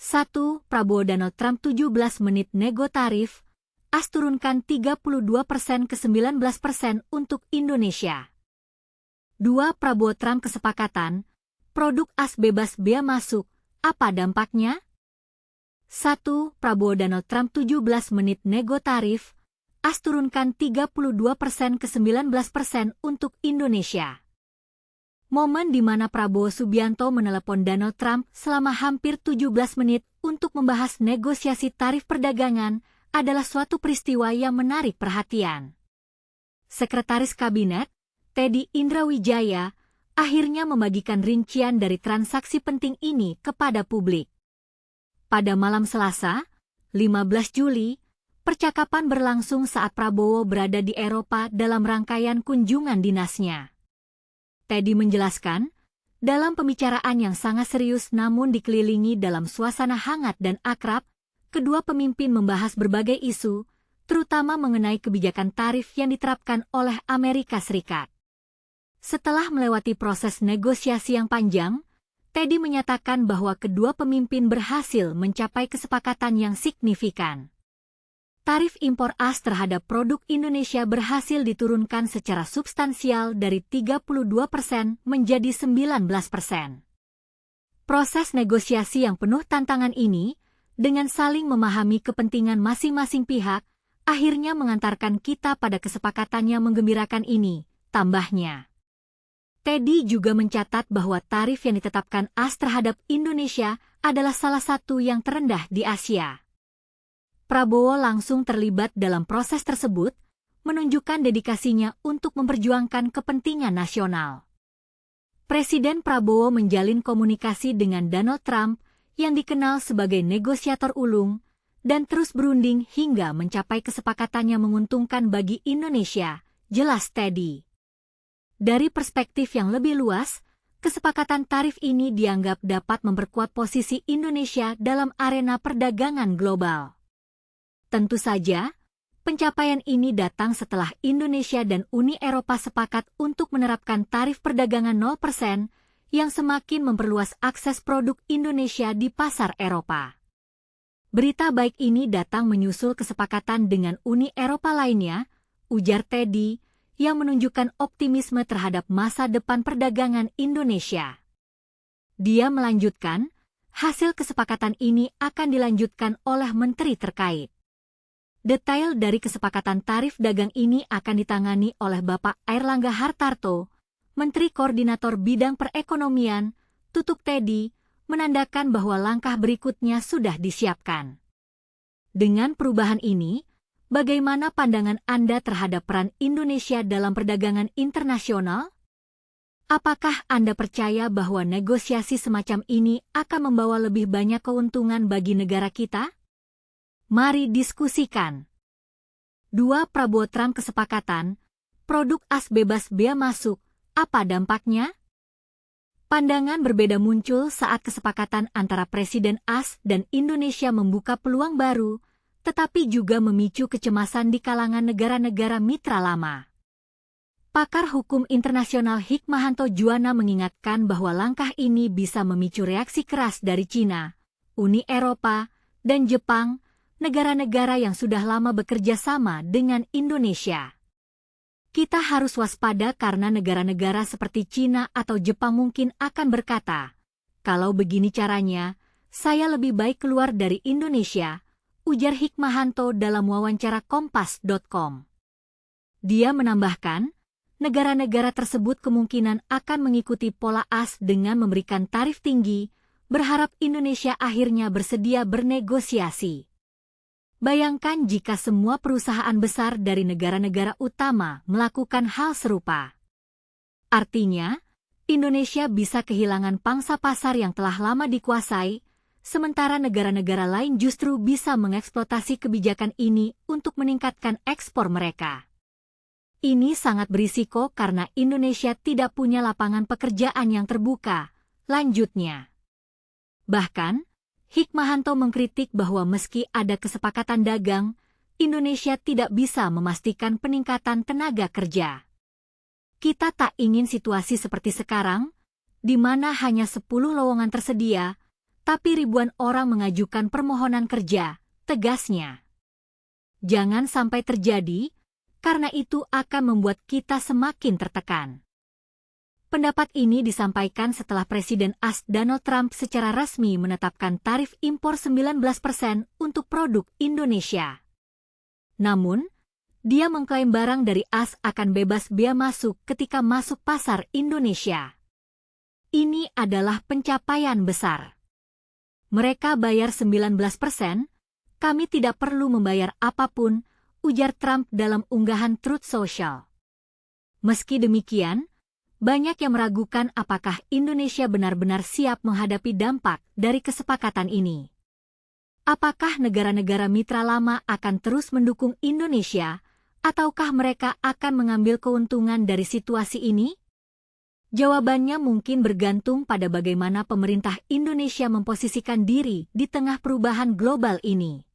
1. Prabowo Donald Trump 17 menit nego tarif, AS turunkan 32% ke 19% untuk Indonesia. 2. Prabowo Trump kesepakatan, produk AS bebas bea masuk, apa dampaknya? 1. Prabowo Donald Trump 17 menit nego tarif, AS turunkan 32% ke 19% untuk Indonesia. Momen di mana Prabowo Subianto menelepon Donald Trump selama hampir 17 menit untuk membahas negosiasi tarif perdagangan adalah suatu peristiwa yang menarik perhatian. Sekretaris Kabinet, Teddy Indrawijaya, akhirnya membagikan rincian dari transaksi penting ini kepada publik. Pada malam Selasa, 15 Juli, percakapan berlangsung saat Prabowo berada di Eropa dalam rangkaian kunjungan dinasnya. Teddy menjelaskan, dalam pembicaraan yang sangat serius namun dikelilingi dalam suasana hangat dan akrab, kedua pemimpin membahas berbagai isu, terutama mengenai kebijakan tarif yang diterapkan oleh Amerika Serikat. Setelah melewati proses negosiasi yang panjang, Teddy menyatakan bahwa kedua pemimpin berhasil mencapai kesepakatan yang signifikan. Tarif impor AS terhadap produk Indonesia berhasil diturunkan secara substansial dari 32% menjadi 19%. Proses negosiasi yang penuh tantangan ini, dengan saling memahami kepentingan masing-masing pihak, akhirnya mengantarkan kita pada kesepakatan yang menggembirakan ini, tambahnya. Teddy juga mencatat bahwa tarif yang ditetapkan AS terhadap Indonesia adalah salah satu yang terendah di Asia. Prabowo langsung terlibat dalam proses tersebut, menunjukkan dedikasinya untuk memperjuangkan kepentingan nasional. Presiden Prabowo menjalin komunikasi dengan Donald Trump yang dikenal sebagai negosiator ulung dan terus berunding hingga mencapai kesepakatan yang menguntungkan bagi Indonesia, jelas Teddy. Dari perspektif yang lebih luas, kesepakatan tarif ini dianggap dapat memperkuat posisi Indonesia dalam arena perdagangan global. Tentu saja, pencapaian ini datang setelah Indonesia dan Uni Eropa sepakat untuk menerapkan tarif perdagangan 0% yang semakin memperluas akses produk Indonesia di pasar Eropa. Berita baik ini datang menyusul kesepakatan dengan Uni Eropa lainnya, ujar Teddy, yang menunjukkan optimisme terhadap masa depan perdagangan Indonesia. Dia melanjutkan, hasil kesepakatan ini akan dilanjutkan oleh menteri terkait. Detail dari kesepakatan tarif dagang ini akan ditangani oleh Bapak Airlangga Hartarto, Menteri Koordinator Bidang Perekonomian, tutup Teddy, menandakan bahwa langkah berikutnya sudah disiapkan. Dengan perubahan ini, bagaimana pandangan Anda terhadap peran Indonesia dalam perdagangan internasional? Apakah Anda percaya bahwa negosiasi semacam ini akan membawa lebih banyak keuntungan bagi negara kita? Mari diskusikan. 2. Prabowo Trump kesepakatan, produk AS bebas bea masuk, apa dampaknya? Pandangan berbeda muncul saat kesepakatan antara Presiden AS dan Indonesia membuka peluang baru, tetapi juga memicu kecemasan di kalangan negara-negara mitra lama. Pakar hukum internasional Hikmahanto Juwana mengingatkan bahwa langkah ini bisa memicu reaksi keras dari China, Uni Eropa, dan Jepang, negara-negara yang sudah lama bekerja sama dengan Indonesia. Kita harus waspada karena negara-negara seperti China atau Jepang mungkin akan berkata, kalau begini caranya, saya lebih baik keluar dari Indonesia, ujar Hikmahanto dalam wawancara Kompas.com. Dia menambahkan, negara-negara tersebut kemungkinan akan mengikuti pola AS dengan memberikan tarif tinggi, berharap Indonesia akhirnya bersedia bernegosiasi. Bayangkan jika semua perusahaan besar dari negara-negara utama melakukan hal serupa. Artinya, Indonesia bisa kehilangan pangsa pasar yang telah lama dikuasai, sementara negara-negara lain justru bisa mengeksploitasi kebijakan ini untuk meningkatkan ekspor mereka. Ini sangat berisiko karena Indonesia tidak punya lapangan pekerjaan yang terbuka, lanjutnya. Bahkan, Hikmahanto mengkritik bahwa meski ada kesepakatan dagang, Indonesia tidak bisa memastikan peningkatan tenaga kerja. Kita tak ingin situasi seperti sekarang, di mana hanya 10 lowongan tersedia, tapi ribuan orang mengajukan permohonan kerja, tegasnya. Jangan sampai terjadi, karena itu akan membuat kita semakin tertekan. Pendapat ini disampaikan setelah Presiden AS Donald Trump secara resmi menetapkan tarif impor 19% untuk produk Indonesia. Namun, dia mengklaim barang dari AS akan bebas bea masuk ketika masuk pasar Indonesia. Ini adalah pencapaian besar. Mereka bayar 19%, kami tidak perlu membayar apapun, ujar Trump dalam unggahan Truth Social. Meski demikian, banyak yang meragukan apakah Indonesia benar-benar siap menghadapi dampak dari kesepakatan ini. Apakah negara-negara mitra lama akan terus mendukung Indonesia, ataukah mereka akan mengambil keuntungan dari situasi ini? Jawabannya mungkin bergantung pada bagaimana pemerintah Indonesia memposisikan diri di tengah perubahan global ini.